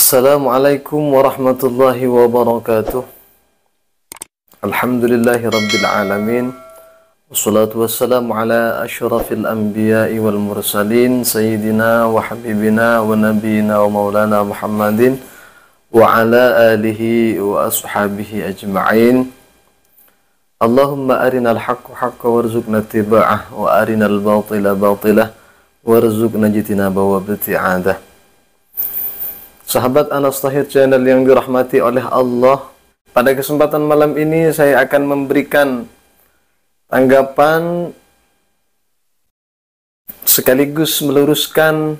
Assalamualaikum warahmatullahi wabarakatuh. Alhamdulillahi rabbil alamin. Wassalatu wassalamu ala asyrafil anbiya'i wal mursalin Sayyidina wa habibina wa nabiyina wa maulana Muhammadin wa ala alihi wa ashabihi ajma'in. Allahumma arinal haqqa haqqa warzuqna tiba'ah wa arinal batila batilah warzuqna jitinaba wa bti'adah. Sahabat Anas Tahir Channel yang dirahmati oleh Allah, pada kesempatan malam ini saya akan memberikan tanggapan sekaligus meluruskan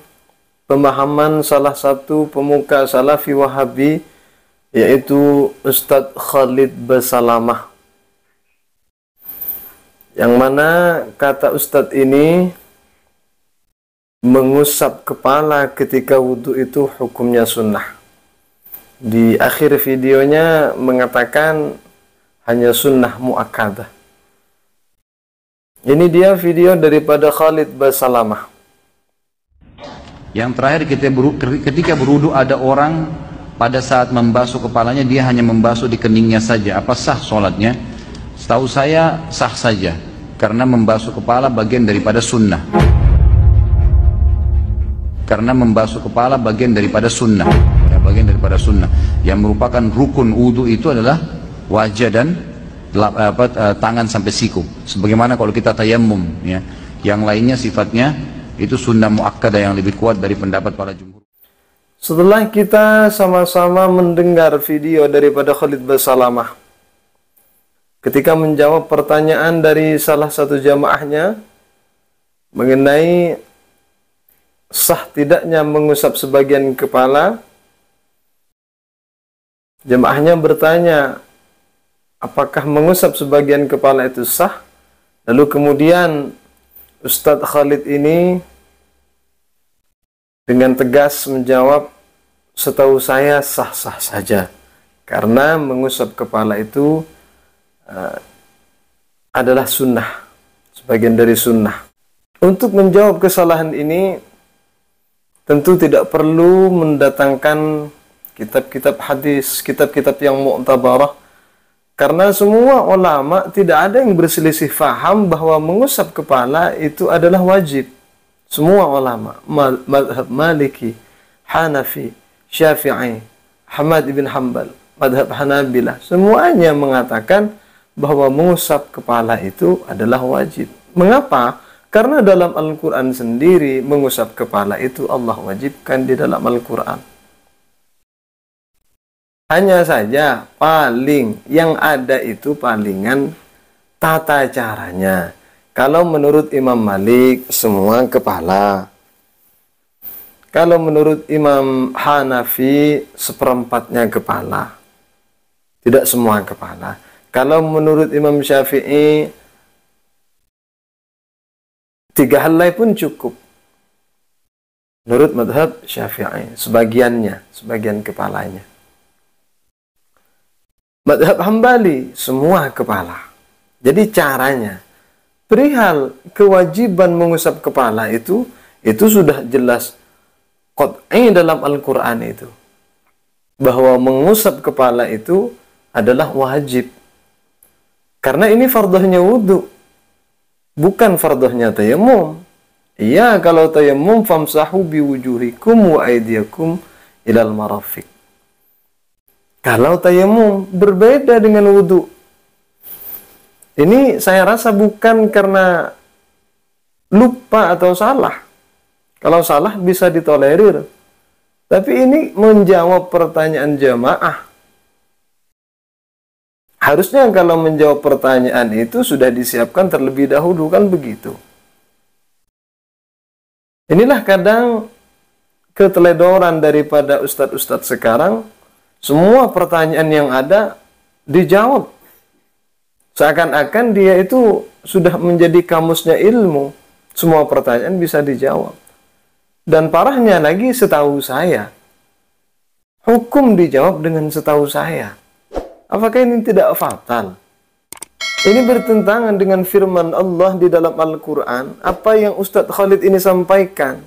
pemahaman salah satu pemuka Salafi Wahabi, yaitu Ustadz Khalid Basalamah, yang mana kata Ustadz ini mengusap kepala ketika wudhu itu hukumnya sunnah. Di akhir videonya mengatakan hanya sunnah muakkadah. Ini dia video daripada Khalid Basalamah. Yang terakhir, ketika berwudhu ada orang pada saat membasuh kepalanya dia hanya membasuh di keningnya saja. Apa sah sholatnya? Setahu saya sah saja, karena membasuh kepala bagian daripada sunnah. Karena membasuh kepala bagian daripada sunnah, ya, bagian daripada sunnah. Yang merupakan rukun wudhu itu adalah wajah dan tangan sampai siku. Sebagaimana kalau kita tayammum, ya. Yang lainnya sifatnya itu sunnah muakkadah yang lebih kuat dari pendapat para jumhur. Setelah kita sama-sama mendengar video daripada Khalid Basalamah, ketika menjawab pertanyaan dari salah satu jamaahnya mengenai sah tidaknya mengusap sebagian kepala, jemaahnya bertanya apakah mengusap sebagian kepala itu sah. Lalu kemudian Ustadz Khalid ini dengan tegas menjawab, setahu saya sah-sah saja, karena mengusap kepala itu adalah sunnah, sebagian dari sunnah. Untuk menjawab kesalahan ini tentu tidak perlu mendatangkan kitab-kitab hadis, kitab-kitab yang mu'tabarah, karena semua ulama tidak ada yang berselisih faham bahwa mengusap kepala itu adalah wajib. Semua ulama, madhab Maliki, Hanafi, Syafi'i, Ahmad ibn Hanbal, madhab Hanabilah, semuanya mengatakan bahwa mengusap kepala itu adalah wajib. Mengapa? Karena dalam Al-Quran sendiri mengusap kepala itu Allah wajibkan di dalam Al-Quran. Hanya saja paling yang ada itu palingan tata caranya. Kalau menurut Imam Malik semua kepala. Kalau menurut Imam Hanafi seperempatnya kepala. Tidak semua kepala. Kalau menurut Imam Syafi'i 3 helai pun cukup. Menurut madhab Syafi'i, sebagian kepalanya. Madhab Hambali, semua kepala. Jadi caranya, perihal kewajiban mengusap kepala itu sudah jelas qat'i dalam Al-Quran itu. Bahwa mengusap kepala itu adalah wajib. Karena ini fardhnya wudhu, bukan fardhnya tayammum. Iya, kalau tayammum famsahu biwujuhikum wa aydiyakum ilal marafiq. Kalau tayammum berbeda dengan wudhu. Ini saya rasa bukan karena lupa atau salah. Kalau salah bisa ditolerir. Tapi ini menjawab pertanyaan jamaah. Harusnya kalau menjawab pertanyaan itu sudah disiapkan terlebih dahulu, kan begitu. Inilah kadang keteledoran daripada ustadz-ustadz sekarang. Semua pertanyaan yang ada dijawab. Seakan-akan dia itu sudah menjadi kamusnya ilmu. Semua pertanyaan bisa dijawab. Dan parahnya lagi, setahu saya, hukum dijawab dengan setahu saya. Apakah ini tidak fatal? Ini bertentangan dengan firman Allah di dalam Al-Quran. Apa yang Ustadz Khalid ini sampaikan,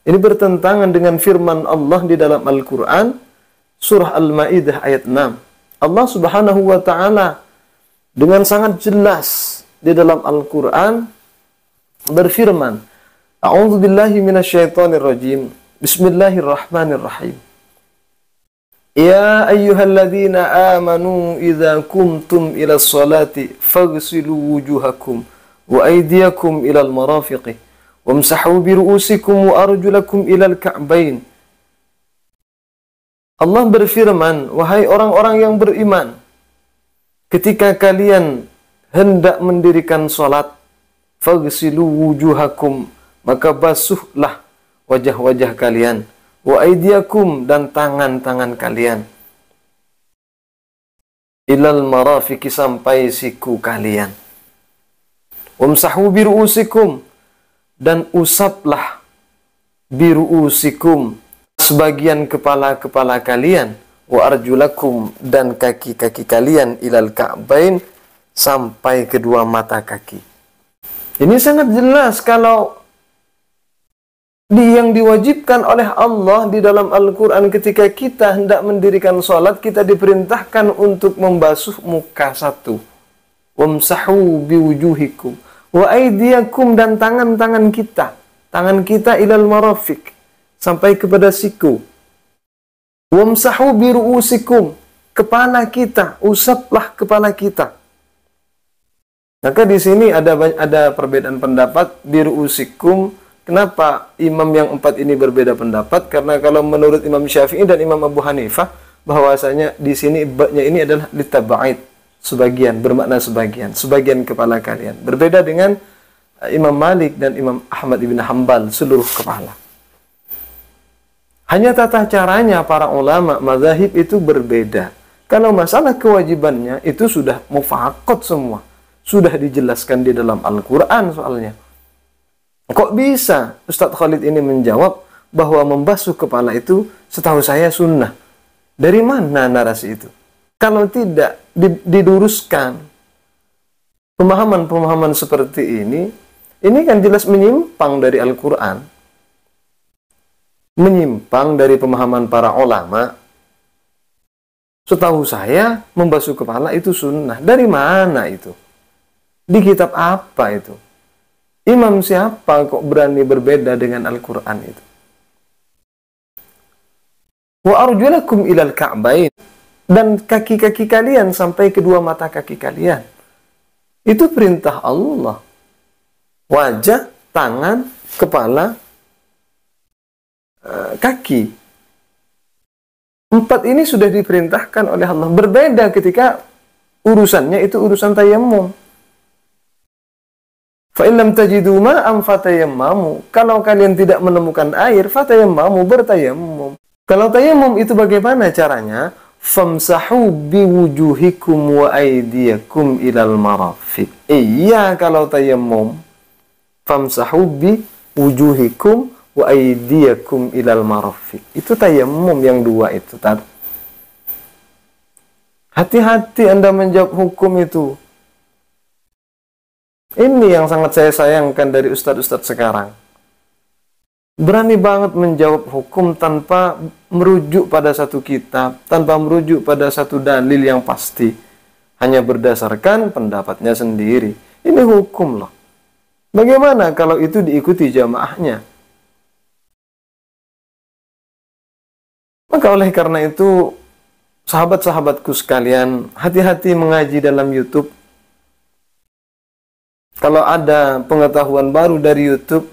Ini bertentangan dengan firman Allah di dalam Al-Quran, surah Al-Ma'idah ayat 6. Allah Subhanahu wa Ta'ala dengan sangat jelas di dalam Al-Quran berfirman, A'udzu billahi minasyaitonir rajim. Bismillahirrahmanirrahim. Ya ayyuhalladzina amanu idza kumtum ila sholati faghsilu wujuhakum wa aydiyakum ilal marafiqi wamsahu bi ru'usikum wa arjulakum ilal ka'bain. Allah berfirman, wahai orang-orang yang beriman, ketika kalian hendak mendirikan salat, faghsilu wujuhakum, maka basuhlah wajah-wajah kalian, wa aydiyakum, dan tangan-tangan kalian, ilal marafiqi, sampai siku kalian, wamsahu bi ru'usikum, dan usaplah biru'usikum, sebagian kepala-kepala kalian, wa arjulakum, dan kaki-kaki kalian, ilal ka'bain, sampai kedua mata kaki. Ini sangat jelas kalau yang diwajibkan oleh Allah di dalam Al-Quran ketika kita hendak mendirikan sholat, kita diperintahkan untuk membasuh muka satu. Wamsahu biwujuhikum wa aydiyakum, dan tangan-tangan kita. Tangan kita ilal marafiq, sampai kepada siku. Wamsahu biru'usikum, kepala kita, usaplah kepala kita. Maka di sini ada perbedaan pendapat biru'usikum. Kenapa imam yang 4 ini berbeda pendapat? Karena kalau menurut Imam Syafi'i dan Imam Abu Hanifah, bahwasanya di sini ibadnya ini adalah litaba'id, sebagian, bermakna sebagian kepala kalian. Berbeda dengan Imam Malik dan Imam Ahmad ibn Hanbal, seluruh kepala. Hanya tata caranya para ulama mazahib itu berbeda. Kalau masalah kewajibannya itu sudah mufaqqat semua, sudah dijelaskan di dalam Al-Quran soalnya. Kok bisa Ustadz Khalid ini menjawab bahwa membasuh kepala itu setahu saya sunnah? Dari mana narasi itu? Kalau tidak diduruskan pemahaman-pemahaman seperti ini kan jelas menyimpang dari Al-Quran, menyimpang dari pemahaman para ulama. Setahu saya membasuh kepala itu sunnah. Dari mana itu? Di kitab apa itu? Imam siapa kok berani berbeda dengan Al-Quran itu? Wa arjulakum ilal ka'bain, dan kaki-kaki kalian sampai kedua mata kaki kalian. Itu perintah Allah. Wajah, tangan, kepala, kaki. 4 ini sudah diperintahkan oleh Allah. Berbeda ketika urusannya itu urusan tayammum. Fa in lam tajidu ma'an fatayammamu. Kalau kalian tidak menemukan air, fatayammamu, bertayammum. Kalau tayammum itu bagaimana caranya? Famsahu biwujuhikum wa aydiyakum ilal marafiq. Iya, kalau tayammum. Famsahu biwujuhikum wa aydiyakum ilal marafiq. Itu tayammum yang 2 itu tadi. Hati-hati Anda menjawab hukum itu. Ini yang sangat saya sayangkan dari ustadz-ustadz sekarang. Berani banget menjawab hukum tanpa merujuk pada satu kitab, tanpa merujuk pada satu dalil yang pasti. Hanya berdasarkan pendapatnya sendiri. Ini hukum loh. Bagaimana kalau itu diikuti jamaahnya? Maka oleh karena itu, sahabat-sahabatku sekalian, hati-hati mengaji dalam YouTube. Kalau ada pengetahuan baru dari YouTube,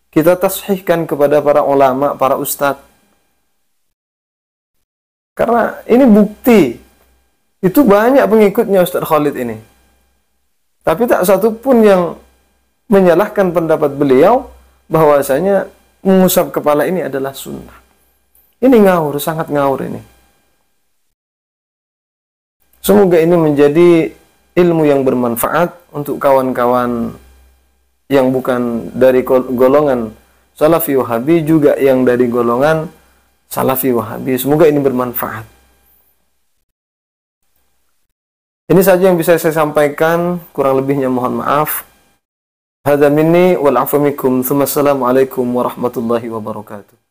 kita tashihkan kepada para ulama, para ustadz. Karena ini bukti. Itu banyak pengikutnya Ustadz Khalid ini. Tapi tak satu pun yang menyalahkan pendapat beliau bahwasanya mengusap kepala ini adalah sunnah. Ini ngawur, sangat ngawur ini. Semoga ini menjadi ilmu yang bermanfaat untuk kawan-kawan yang bukan dari golongan Salafi Wahabi, juga yang dari golongan Salafi Wahabi. Semoga ini bermanfaat. Ini saja yang bisa saya sampaikan, kurang lebihnya mohon maaf. Hadza minni wal 'afwu minkum. Assalamualaikum warahmatullahi wabarakatuh.